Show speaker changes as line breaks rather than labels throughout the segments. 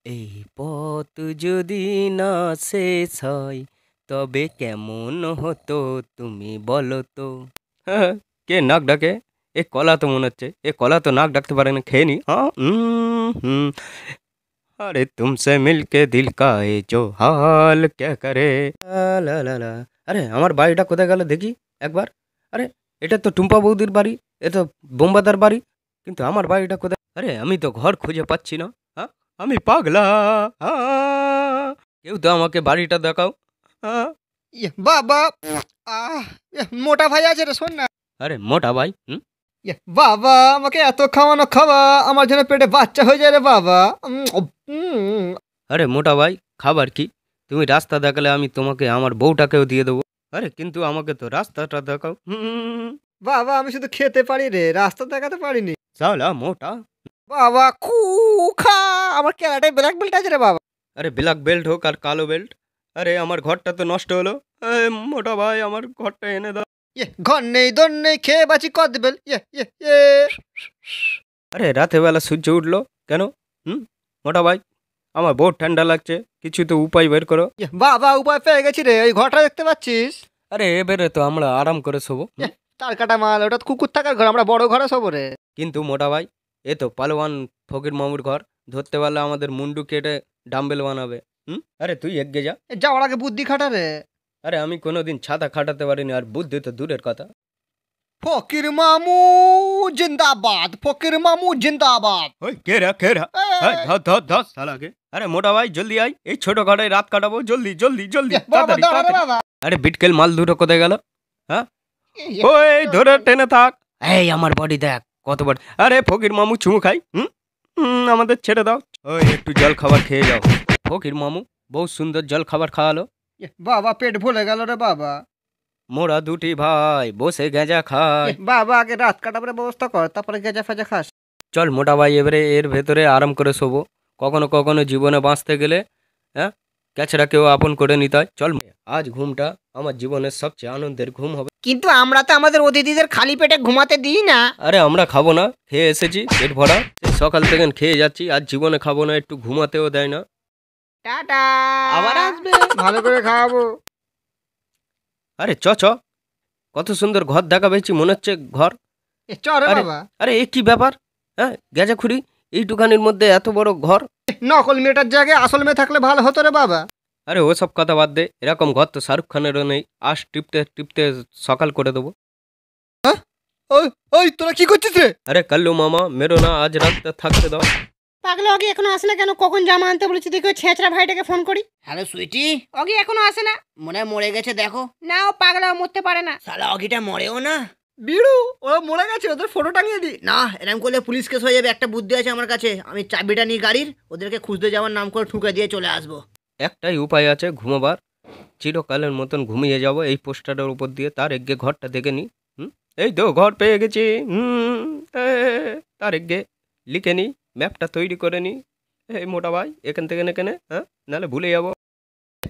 এই পথ যদি না শেষ হয় তবে কেমন হতো তুমি বলো তো। হ্যাঁ, কে নাক ডাকে? এ কলা তো মনে হচ্ছে, এ কলা তো নাক ডাকতে পারে না, খেয়ে নি। হ্যাঁ, হুম। अरे तुमसे मिलके दिल का ये जो हाल क्या करे। লা লা লা। আরে আমার বাড়িটা কোথায় গেল দেখি একবার। আরে এটা তো টুম্পা বৌদির বাড়ি, এ তো বোম্বাদার বাড়ি, কিন্তু আমার বাড়িটা কোথায়? আরে আমি তো ঘর খুঁজে পাচ্ছি না। হ্যাঁ, আমি পাগলা। কেউ তো আমাকে বাড়িটা দেখাও। হ্যাঁ।
বাবা মোটা ভাই আছে রে, শোন না।
আরে মোটা ভাই, হুম।
বাবা আমাকে এত খাওয়ানো খাওয়া, আমার জন্য পেটে বাচ্চা হয়ে যায় রে বাবা। উম,
আরে মোটা ভাই, খাবার কি? তুমি রাস্তা দেখালে আমি তোমাকে আমার বউটাকেও দিয়ে দেবো। আরে কিন্তু আমাকে তো রাস্তাটা দেখাও।
বাবা আমি শুধু খেতে পারি রে, রাস্তা দেখাতে পারিনি।
সালা মোটা।
বাবা খা আমার ক্যারাটে ব্ল্যাক বেল্ট আছে রে বাবা।
আরে ব্ল্যাক বেল্ট হোক আর কালো বেল্ট, আরে আমার ঘরটা তো নষ্ট হলো। মোটা ভাই আমার ঘরটা এনে দাও।
ঘর নেই দর নেই, খেয়ে বাঁচি কদ বেল।
আরে রাতে বেলা সূর্য উঠলো কেন? হুম। মোটা ভাই, আমার বহুত ঠান্ডা লাগছে, কিছু তো উপায় বের করো।
বাবা উপায় পেয়ে গেছি রে, ওই ঘরটা দেখতে পাচ্ছিস?
আরে এবারে তো আমরা আরাম করে শোবো।
তার কাটা মাল, ওটা তো কুকুর থাকার ঘর, আমরা বড় ঘরে শোবো রে।
কিন্তু মোটা ভাই, এ তো পালোয়ান ফকির মামুর ঘর, ধরতে পারলে আমাদের মুন্ডু কেটে ডাম্বেল বানাবে। আরে তুই এগিয়ে যা।
যাওয়ার আগে বুদ্ধি খাটা রে।
আরে আমি কোনোদিন ছাতা খাটাতে পারিনি, আর বুদ্ধি তো দূরের কথা।
ফকির মামু জিন্দাবাদ, ফকির মামু জিন্দাবাদ।
ওই কেরা কেরা, ধর ধর সালাকে। আরে মোটা ভাই জলদি আয়, এই ছোট ঘরে রাত কাটাবো, জলদি জলদি জলদি, তাড়াতাড়ি তাড়াতাড়ি। আরে বিটকেল মাল দুটো কোথায় গেল? হ্যাঁ, ওই ধরে টেনে থাক। এই আমার বডি দেখ কত বড়। আরে ফকির মামু চুমু খাই। আমাদের ছেড়ে দাও। ওই একটু জল খাবার খেয়ে যাও। ফকির মামু বহুত সুন্দর জল খাবার খাওয়ালো।
বাবা পেট ভরে গেল রে বাবা।
মোরা দুটি ভাই বসে গেঁজা খাই।
বাবা আগে রাত কাটাবার ব্যবস্থা কর, তারপরে গেজা ফেজা খাস।
চল মোটা ভাই, এবারে এর ভেতরে আরাম করে শোবো। কখনো কখনো জীবনে বাঁচতে গেলে হ্যাঁ, ক্যাচড়াকেও আপন করে নিতে হয়। চল, আজ ঘুমটা আমার জীবনের সবচেয়ে আনন্দের ঘুম হবে।
কিন্তু আমরা তো আমাদের অতিথিদের খালি পেটে ঘুমাতে দিই না।
আরে আমরা খাবো না, খেয়ে এসেছি পেট ভরা, সেই সকাল থেকে খেয়ে যাচ্ছি, আজ জীবনে খাবো না, একটু ঘুমাতেও দেয় না।
টাটা, আবার আসবে, ভালো করে খাওয়াবো।
আরে চ চ, কত সুন্দর ঘর দেখা পেয়েছি, মনে হচ্ছে ঘর।
চল
আরে
বাবা।
আরে এ কি ব্যাপার? হ্যাঁ, গেজা খুঁড়ি, এইটুখানির মধ্যে এত বড় ঘর।
নকল মেয়েটার জায়গায় আসল মেয়ে থাকলে ভালো হতো রে বাবা।
আরে ওসব কথা বাদ দে, এরকম ঘর তো শাহরুখ খানেরও নেই। আজ টিপতে টিপতে সকাল করে দেবো।
ওই ওই তোরা কি করছিস রে?
আরে কাল্লু মামা মেরো না, আজ রাত থাকতে দাও।
পাগলা অগি এখনো আসে না কেন? কখন জামা আনতে বলেছি, দেখি ওই ছেঁচড়া ভাইটাকে ফোন করি।
হ্যালো সুইটি,
অগি এখনো আসে না।
মনে হয় মরে গেছে দেখো।
না, ও পাগলা, ও মরতে পারে না।
শালা অগিটা মরেও না।
বিড়ু ওরা মরে গেছে, ওদের ফটো টাঙিয়ে দি।
না এরকম করলে পুলিশ কেস হয়ে যাবে। একটা বুদ্ধি আছে আমার কাছে, আমি চাবিটা নিই গাড়ির, ওদেরকে খুঁজতে যাওয়ার নাম করে ঠুকে দিয়ে চলে আসবো।
একটাই উপায় আছে ঘুমাবার, চিরকালের মতন ঘুমিয়ে যাব এই পোস্টারের উপর দিয়ে, তার এগে ঘরটা দেখে নি। এই তো ঘর পেয়ে গেছি। তার এগে লিখে নি, ম্যাপটা তৈরি করে নি। এই মোটা ভাই এখান থেকে এখানে, হ্যাঁ, নাহলে ভুলে যাবো।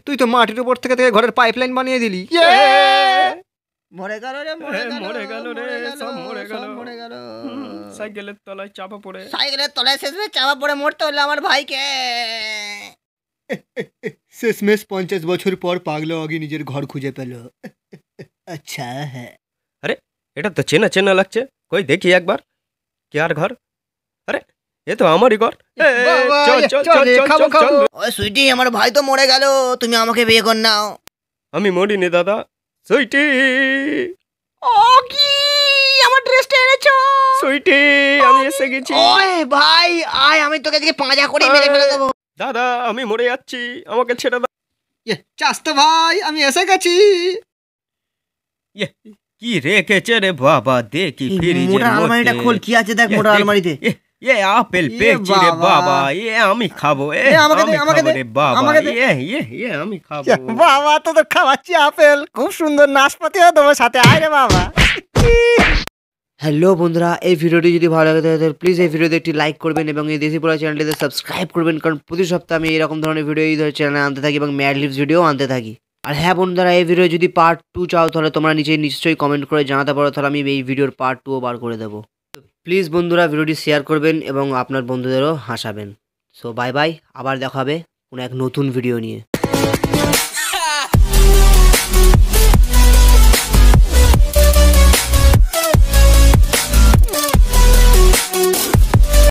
তুই তো মাটির উপর থেকে থেকে ঘরের পাইপলাইন বানিয়ে দিলি।
মরে গেল রে,
মরে গেল রে, সব মরে গেল।
মরে গেল।
সাইকেলের তলায় চাপা পড়ে।
সাইকেলের তলায় শেষে চাপা পড়ে মরতে হলো আমার ভাইকে।
শেষমেশ 50 বছর পর পাগলা অগি নিজের ঘর খুঁজে পেল। আচ্ছা হ্যাঁ,
আরে এটা তো চেনা চেনা লাগছে, কই দেখি একবার। কার ঘর? আরে এ তো আমারই ঘর।
বাবা,
চল চল
চল
চল
রে,
চল
খাবো,
চল
খাবো।
চল।
ওই সুইটি, আমার ভাই তো মরে গেল, তুমি আমাকে বিয়ে কর নাও।
আমি মরিনি দাদা, সুইটি
অগি আমার ড্রেসটা এনেছো।
সুইটি, আমি এসে গেছি।
ওই ভাই আয়, আমি তোকে আজকে পাঁজা করে মেরে ফেলে দেবো।
দাদা আমি মরে যাচ্ছি, আমাকে ছেড়ে দাও।
চাস্তো ভাই আমি এসে গেছি।
কি রেখেছে রে বাবা, দেখি ফ্রিজের
মোটা আলমারিটা খোল, কি আছে দেখ মোটা আলমারিতে।
এ আপেল পেয়েছি রে বাবা, এ আমি খাবো। এ
আমাকে দে,
আমি
আমাকে
খাবো
দে,
রে বাবা,
আমাকে দে।
এ আমি খাবো।
বাবা তোদের খাওয়াচ্ছি আপেল, খুব সুন্দর নাশপাতিও তোমার সাথে, আয় রে বাবা।
হ্যালো বন্ধুরা, এই ভিডিওটি যদি ভালো লাগে তাহলে প্লিজ এই ভিডিওতে একটি লাইক করবেন এবং এই দেশি পোড়া চ্যানেলটিতে সাবস্ক্রাইব করবেন, কারণ প্রতি সপ্তাহে আমি এরকম ধরনের ভিডিও এই ধরনের চ্যানেলে আনতে থাকি এবং ম্যাড লিপস ভিডিও আনতে থাকি। আর হ্যাঁ বন্ধুরা, এই ভিডিও যদি পার্ট 2 চাও তাহলে তোমরা নিচে নিশ্চয়ই কমেন্ট করে জানাতে পারো, তাহলে আমি এই ভিডিওর পার্ট 2ও বার করে দেবো। প্লিজ বন্ধুরা ভিডিওটি শেয়ার করবেন এবং আপনার বন্ধুদেরও হাসাবেন। সো বাই বাই, আবার দেখা হবে কোনো এক নতুন ভিডিও নিয়ে।